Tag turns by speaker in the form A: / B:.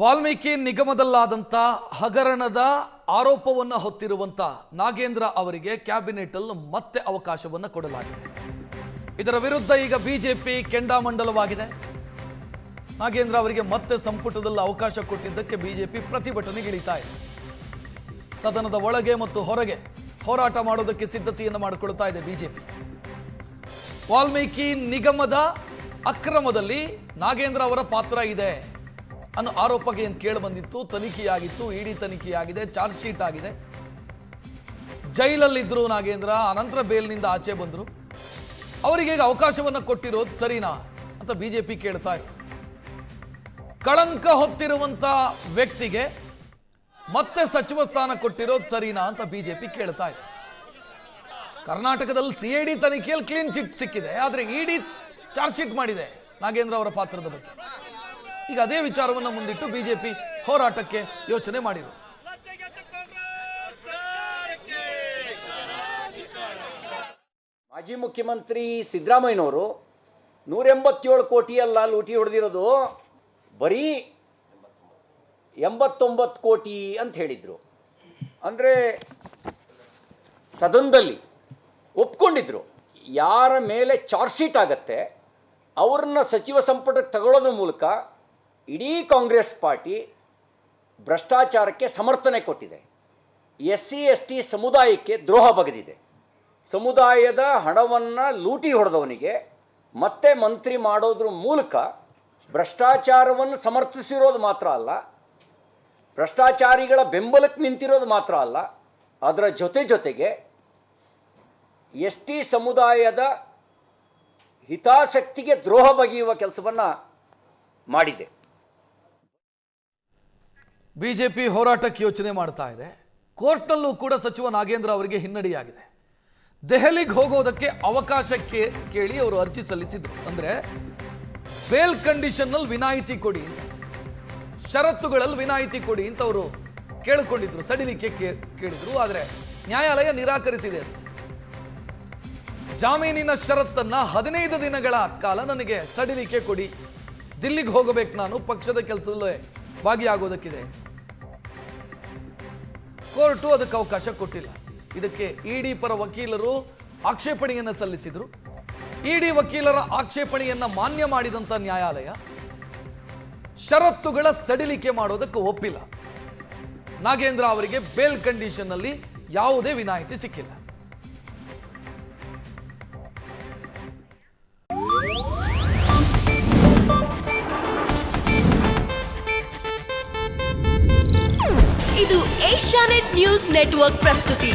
A: ವಾಲ್ಮೀಕಿ ನಿಗಮದಲ್ಲಾದಂಥ ಹಗರಣದ ಆರೋಪವನ್ನು ಹೊತ್ತಿರುವಂಥ ನಾಗೇಂದ್ರ ಅವರಿಗೆ ಕ್ಯಾಬಿನೆಟ್ ಅಲ್ಲಿ ಮತ್ತೆ ಅವಕಾಶವನ್ನು ಕೊಡಲಾಗಿದೆ. ಇದರ ವಿರುದ್ಧ ಈಗ ಬಿಜೆಪಿ ಕೆಂಡಾಮಂಡಲವಾಗಿದೆ. ನಾಗೇಂದ್ರ ಅವರಿಗೆ ಮತ್ತೆ ಸಂಪುಟದಲ್ಲಿ ಅವಕಾಶ ಕೊಟ್ಟಿದ್ದಕ್ಕೆ ಬಿಜೆಪಿ ಪ್ರತಿಭಟನೆಗಿಳಿತಾ ಇದೆ. ಸದನದ ಒಳಗೆ ಮತ್ತು ಹೊರಗೆ ಹೋರಾಟ ಮಾಡೋದಕ್ಕೆ ಸಿದ್ಧತೆಯನ್ನು ಮಾಡಿಕೊಳ್ಳುತ್ತಾ ಇದೆ ಬಿಜೆಪಿ. ವಾಲ್ಮೀಕಿ ನಿಗಮದ ಅಕ್ರಮದಲ್ಲಿ ನಾಗೇಂದ್ರ ಅವರ ಪಾತ್ರ ಇದೆ ಅನ್ನೋ ಆರೋಪಕ್ಕೆ ಏನು ಕೇಳಿ ಬಂದಿತ್ತು. ತನಿಖೆಯಾಗಿತ್ತು, ಇಡಿ ತನಿಖೆಯಾಗಿದೆ, ಚಾರ್ಜ್ ಶೀಟ್ ಆಗಿದೆ. ಜೈಲಲ್ಲಿದ್ದರು ನಾಗೇಂದ್ರ, ಅನಂತರ ಬೇಲ್ನಿಂದ ಆಚೆ ಬಂದರು. ಅವರಿಗೆ ಈಗ ಅವಕಾಶವನ್ನು ಕೊಟ್ಟಿರೋದು ಸರಿನಾ ಅಂತ ಬಿಜೆಪಿ ಕೇಳ್ತಾ ಇದೆ. ಕಳಂಕ ಹೊತ್ತಿರುವಂತ ವ್ಯಕ್ತಿಗೆ ಮತ್ತೆ ಸಚಿವ ಸ್ಥಾನ ಕೊಟ್ಟಿರೋದು ಸರಿನಾ ಅಂತ ಬಿಜೆಪಿ ಕೇಳ್ತಾ ಇದೆ. ಕರ್ನಾಟಕದಲ್ಲಿ ಸಿಐಡಿ ತನಿಖೆಯಲ್ಲಿ ಕ್ಲೀನ್ ಚಿಟ್ ಸಿಕ್ಕಿದೆ, ಆದರೆ ಇಡಿ ಚಾರ್ಜ್ ಶೀಟ್ ಮಾಡಿದೆ ನಾಗೇಂದ್ರ ಅವರ ಪಾತ್ರದ ಬಗ್ಗೆ. ಈಗ ಅದೇ ವಿಚಾರವನ್ನು ಮುಂದಿಟ್ಟು ಬಿಜೆಪಿ ಹೋರಾಟಕ್ಕೆ ಯೋಚನೆ ಮಾಡಿದೆ.
B: ಮಾಜಿ ಮುಖ್ಯಮಂತ್ರಿ ಸಿದ್ದರಾಮಯ್ಯನವರು 187 ಕೋಟಿಯಲ್ಲ ಲೂಟಿ ಹೊಡೆದಿರೋದು, ಬರೀ 89 ಕೋಟಿ ಅಂತ ಹೇಳಿದರು. ಅಂದರೆ ಸದನದಲ್ಲಿ ಒಪ್ಕೊಂಡಿದ್ರು, ಯಾರ ಮೇಲೆ ಚಾರ್ಜ್ ಶೀಟ್ ಆಗತ್ತೆ ಅವ್ರನ್ನ ಸಚಿವ ಸಂಪುಟಕ್ಕೆ ತಗೊಳ್ಳೋದ್ರ ಮೂಲಕ ಇಡೀ ಕಾಂಗ್ರೆಸ್ ಪಾರ್ಟಿ ಭ್ರಷ್ಟಾಚಾರಕ್ಕೆ ಸಮರ್ಥನೆ ಕೊಟ್ಟಿದೆ. SC/ST ಸಮುದಾಯಕ್ಕೆ ದ್ರೋಹ ಬಗೆದಿದೆ. ಸಮುದಾಯದ ಹಣವನ್ನು ಲೂಟಿ ಹೊಡೆದವನಿಗೆ ಮತ್ತೆ ಮಂತ್ರಿ ಮಾಡೋದ್ರ ಮೂಲಕ ಭ್ರಷ್ಟಾಚಾರವನ್ನು ಸಮರ್ಥಿಸಿರೋದು ಮಾತ್ರ ಅಲ್ಲ, ಭ್ರಷ್ಟಾಚಾರಿಗಳ ಬೆಂಬಲಕ್ಕೆ ನಿಂತಿರೋದು ಮಾತ್ರ ಅಲ್ಲ, ಅದರ ಜೊತೆಗೆ ST ಸಮುದಾಯದ ಹಿತಾಸಕ್ತಿಗೆ ದ್ರೋಹ ಬಗೆಯುವ ಕೆಲಸವನ್ನು ಮಾಡಿದೆ.
A: ಬಿಜೆಪಿ ಹೋರಾಟಕ್ಕೆ ಯೋಚನೆ ಮಾಡ್ತಾ ಇದೆ. ಕೋರ್ಟ್ನಲ್ಲೂ ಕೂಡ ಸಚಿವ ನಾಗೇಂದ್ರ ಅವರಿಗೆ ಹಿನ್ನಡೆಯಾಗಿದೆ. ದೆಹಲಿಗೆ ಹೋಗೋದಕ್ಕೆ ಅವಕಾಶ ಕೇಳಿ ಅವರು ಅರ್ಜಿ ಸಲ್ಲಿಸಿದ್ರು. ಅಂದ್ರೆ ಬೇಲ್ ಕಂಡೀಷನ್ನಲ್ಲಿ ವಿನಾಯಿತಿ ಕೊಡಿ, ಷರತ್ತುಗಳಲ್ಲಿ ವಿನಾಯಿತಿ ಕೊಡಿ ಅಂತ ಅವರು ಕೇಳಿಕೊಂಡಿದ್ರು, ಸಡಿಲಿಕೆ ಕೇಳಿದ್ರು. ಆದರೆ ನ್ಯಾಯಾಲಯ ನಿರಾಕರಿಸಿದೆ. ಜಾಮೀನಿನ ಷರತ್ತನ್ನ 15 ದಿನಗಳ ಕಾಲ ನನಗೆ ಸಡಿಲಿಕೆ ಕೊಡಿ, ದಿಲ್ಲಿಗೆ ಹೋಗಬೇಕು, ನಾನು ಪಕ್ಷದ ಕೆಲಸದಲ್ಲೇ ಭಾಗಿಯಾಗೋದಕ್ಕಿದೆ. ಕೋರ್ಟು ಅದಕ್ಕೆ ಅವಕಾಶ ಕೊಟ್ಟಿಲ್ಲ. ಇದಕ್ಕೆ ಇಡಿ ಪರ ವಕೀಲರು ಆಕ್ಷೇಪಣೆಯನ್ನು ಸಲ್ಲಿಸಿದ್ರು. ಇಡಿ ವಕೀಲರ ಆಕ್ಷೇಪಣೆಯನ್ನ ಮಾನ್ಯ ಮಾಡಿದಂತ ನ್ಯಾಯಾಲಯ ಷರತ್ತುಗಳ ಸಡಿಲಿಕೆ ಮಾಡೋದಕ್ಕೆ ಒಪ್ಪಿಲ್ಲ. ನಾಗೇಂದ್ರ ಅವರಿಗೆ ಬೇಲ್ ಕಂಡೀಷನ್ ಅಲ್ಲಿ ಯಾವುದೇ ವಿನಾಯಿತಿ ಸಿಕ್ಕಿಲ್ಲ.
C: ಇದು ಏಷ್ಯಾನೆಟ್ ನ್ಯೂಸ್ ನೆಟ್ವರ್ಕ್ ಪ್ರಸ್ತುತಿ.